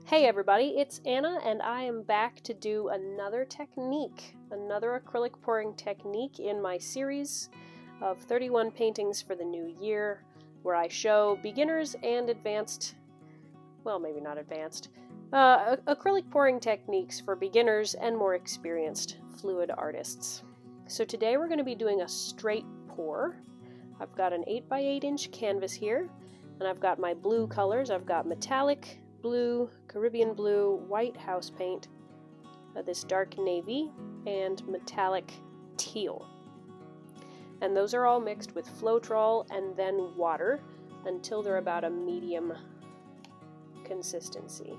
Hey everybody, it's Anna and I am back to do another technique, another acrylic pouring technique in my series of 31 paintings for the new year, where I show beginners and advanced, well maybe not advanced, acrylic pouring techniques for beginners and more experienced fluid artists. So today we're going to be doing a straight pour. I've got an 8x8 inch canvas here, and I've got my blue colors. I've got metallic blue, Caribbean blue, white house paint, this dark navy, and metallic teal. And those are all mixed with Floetrol and then water until they're about a medium consistency.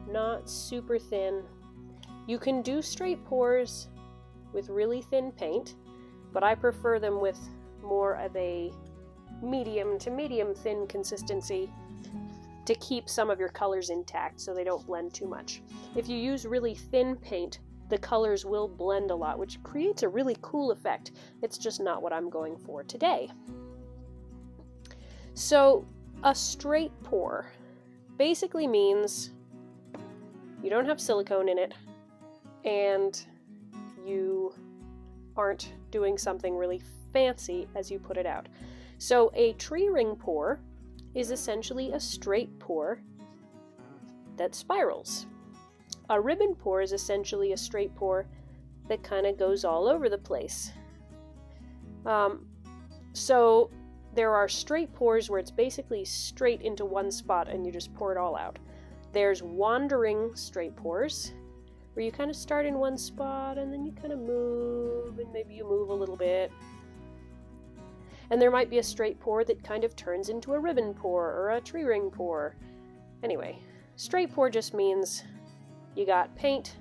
Not super thin. You can do straight pours with really thin paint, but I prefer them with more of a medium to medium thin consistency to keep some of your colors intact so they don't blend too much. If you use really thin paint, the colors will blend a lot, which creates a really cool effect. It's just not what I'm going for today. So a straight pour basically means you don't have silicone in it and you aren't doing something really fancy as you put it out. So a tree ring pour is essentially a straight pour that spirals. A ribbon pour is essentially a straight pour that kind of goes all over the place. So there are straight pours where it's basically straight into one spot and you just pour it all out. There's wandering straight pours where you kind of start in one spot and then you kind of move, and maybe you move a little bit. And there might be a straight pour that kind of turns into a ribbon pour or a tree ring pour. Anyway, straight pour just means you got paint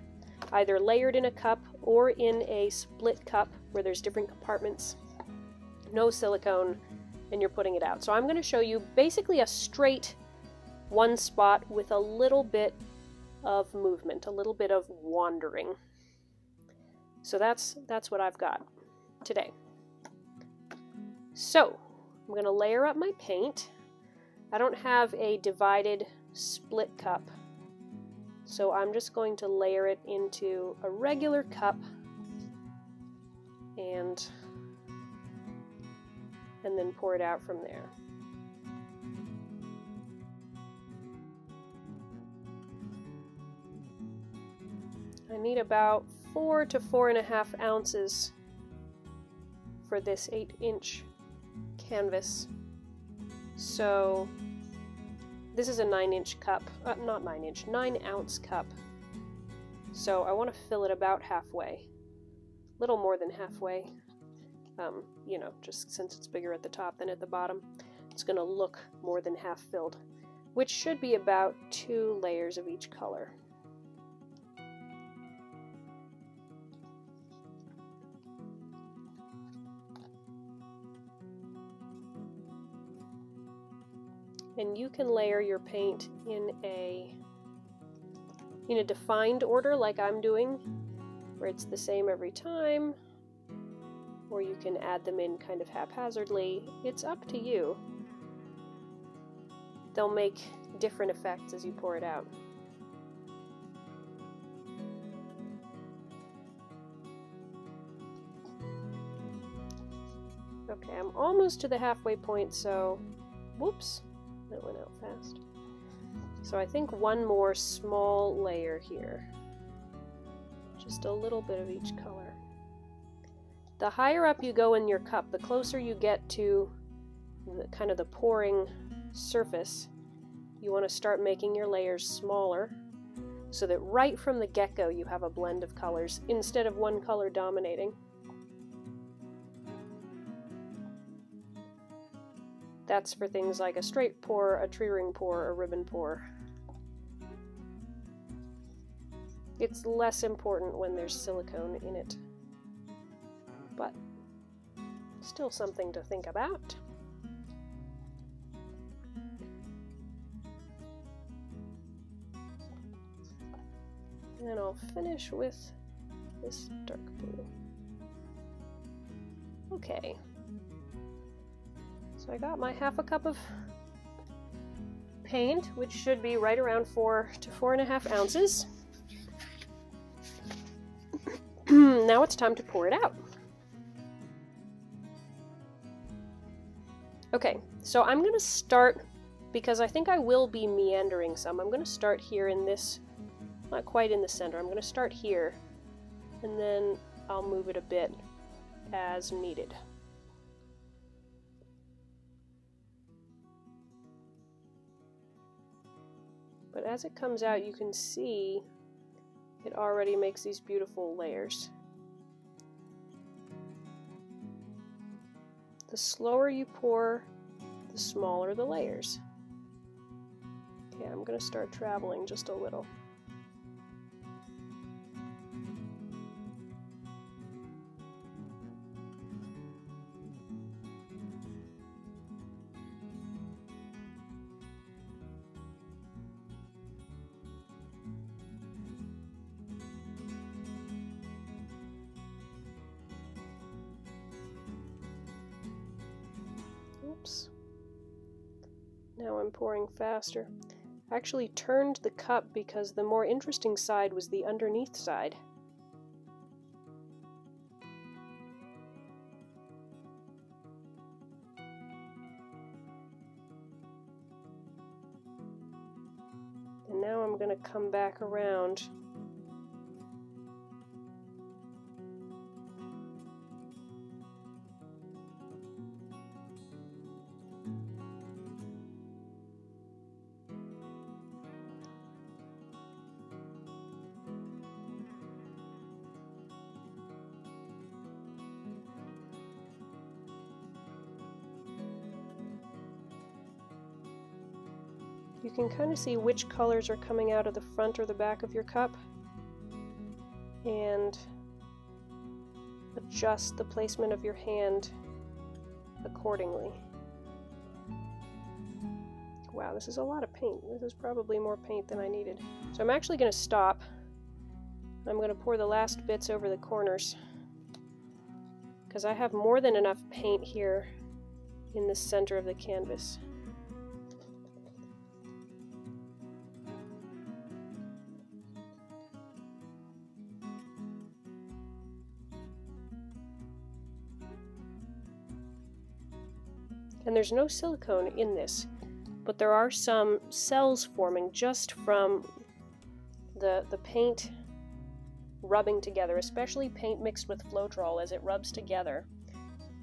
either layered in a cup or in a split cup where there's different compartments, no silicone, and you're putting it out. So I'm going to show you basically a straight one spot with a little bit of movement, a little bit of wandering. So that's what I've got today. So, I'm going to layer up my paint. I don't have a divided split cup, so I'm just going to layer it into a regular cup and then pour it out from there. I need about 4 to 4.5 ounces for this 8-inch canvas. So this is a 9-inch cup, not 9-inch, 9-ounce cup. So I want to fill it about halfway, a little more than halfway. Just since it's bigger at the top than at the bottom, it's going to look more than half filled, which should be about 2 layers of each color. And you can layer your paint in a defined order like I'm doing, where it's the same every time, or you can add them in kind of haphazardly. It's up to you. They'll make different effects as you pour it out. Okay, I'm almost to the halfway point, so whoops. That went out fast. So I think one more small layer here. Just a little bit of each color. The higher up you go in your cup, the closer you get to the pouring surface. You want to start making your layers smaller so that right from the get-go you have a blend of colors instead of one color dominating. That's for things like a straight pour, a tree ring pour, a ribbon pour. It's less important when there's silicone in it, but still something to think about. And I'll finish with this dark blue. Okay. So I got my half a cup of paint, which should be right around 4 to 4.5 ounces. Now it's time to pour it out. Okay, so I'm going to start, because I think I will be meandering some, I'm going to start here in this, not quite in the center, I'm going to start here, and then I'll move it a bit as needed. But as it comes out, you can see it already makes these beautiful layers. The slower you pour, the smaller the layers. Okay, I'm going to start traveling just a little. Oops. Now I'm pouring faster. I actually turned the cup because the more interesting side was the underneath side. And now I'm going to come back around. You can kind of see which colors are coming out of the front or the back of your cup and adjust the placement of your hand accordingly. Wow, this is a lot of paint. This is probably more paint than I needed. So I'm actually going to stop. I'm going to pour the last bits over the corners because I have more than enough paint here in the center of the canvas. And there's no silicone in this, but there are some cells forming just from the paint rubbing together, especially paint mixed with Floetrol. As it rubs together,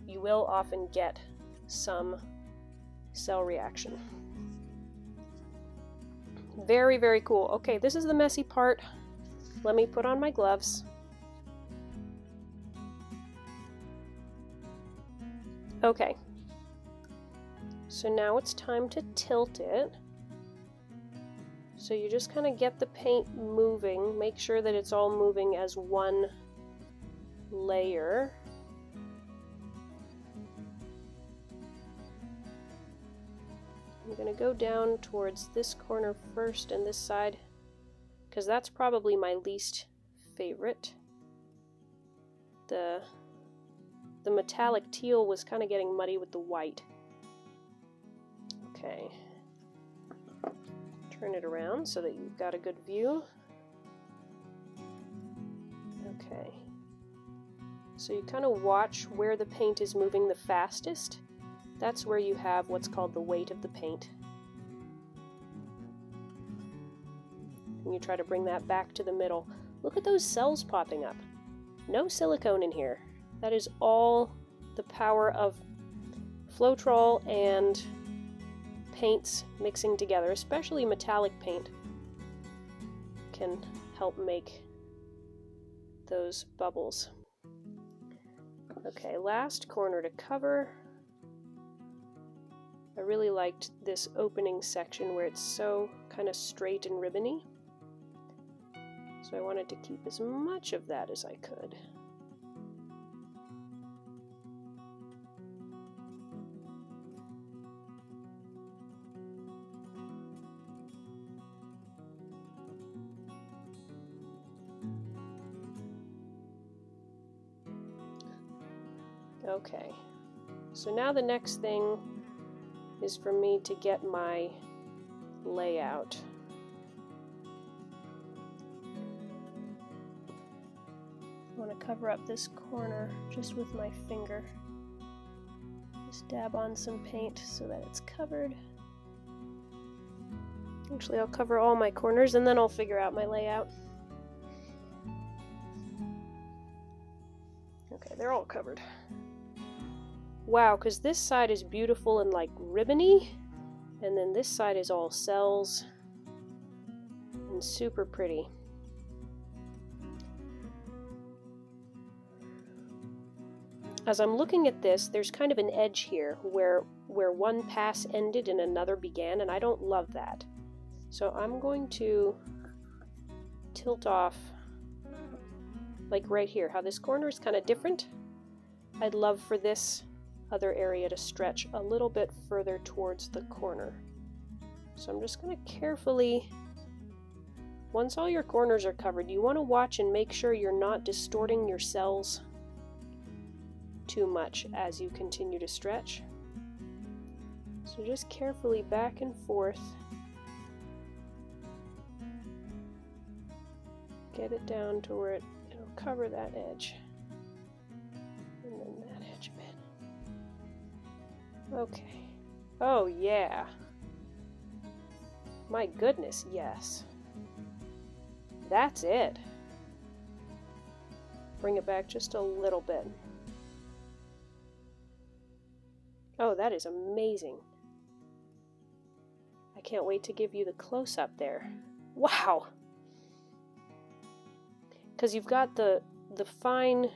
you will often get some cell reaction. Very, very cool. Okay, this is the messy part. Let me put on my gloves. Okay. So now it's time to tilt it. So you just kind of get the paint moving, make sure that it's all moving as one layer. I'm going to go down towards this corner first and this side, because that's probably my least favorite. The metallic teal was kind of getting muddy with the white. Okay, turn it around so that you've got a good view. Okay, so you kind of watch where the paint is moving the fastest. That's where you have what's called the weight of the paint. And you try to bring that back to the middle. Look at those cells popping up. No silicone in here. That is all the power of Floetrol and paints mixing together, especially metallic paint can help make those bubbles. Okay, last corner to cover. I really liked this opening section where it's so kind of straight and ribbony. So I wanted to keep as much of that as I could. Okay, so now the next thing is for me to get my layout. I want to cover up this corner just with my finger. Just dab on some paint so that it's covered. Actually, I'll cover all my corners and then I'll figure out my layout. Okay, they're all covered. Wow, because this side is beautiful and like ribbony, and then this side is all cells and super pretty. As I'm looking at this, there's kind of an edge here where one pass ended and another began, and I don't love that. So I'm going to tilt off, like right here, how this corner is kind of different. I'd love for this other area to stretch a little bit further towards the corner. So I'm just going to carefully, once all your corners are covered, you want to watch and make sure you're not distorting your cells too much as you continue to stretch. So just carefully back and forth. Get it down to where it'll cover that edge. And then that edge a bit. Okay. Oh yeah. My goodness, yes. That's it. Bring it back just a little bit. Oh, that is amazing. I can't wait to give you the close-up there. Wow! Because you've got the fine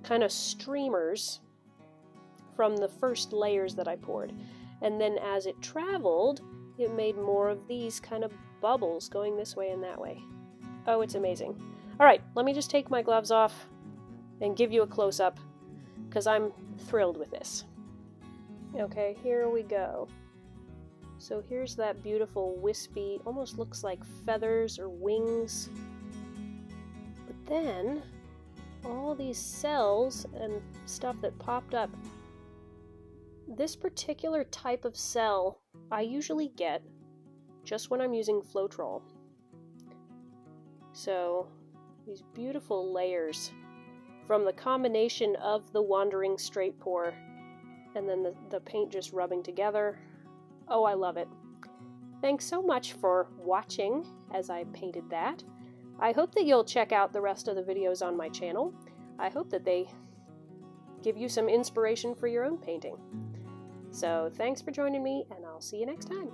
kind of streamers from the first layers that I poured. And then as it traveled, it made more of these kind of bubbles going this way and that way. Oh, it's amazing. Alright, let me just take my gloves off and give you a close-up, because I'm thrilled with this. Okay, here we go. So here's that beautiful wispy, almost looks like feathers or wings. But then, all these cells and stuff that popped up. This particular type of cell I usually get just when I'm using Floetrol. So, these beautiful layers from the combination of the wandering straight pour and then the paint just rubbing together. Oh, I love it. Thanks so much for watching as I painted that. I hope that you'll check out the rest of the videos on my channel. I hope that they give you some inspiration for your own painting. So thanks for joining me, and I'll see you next time.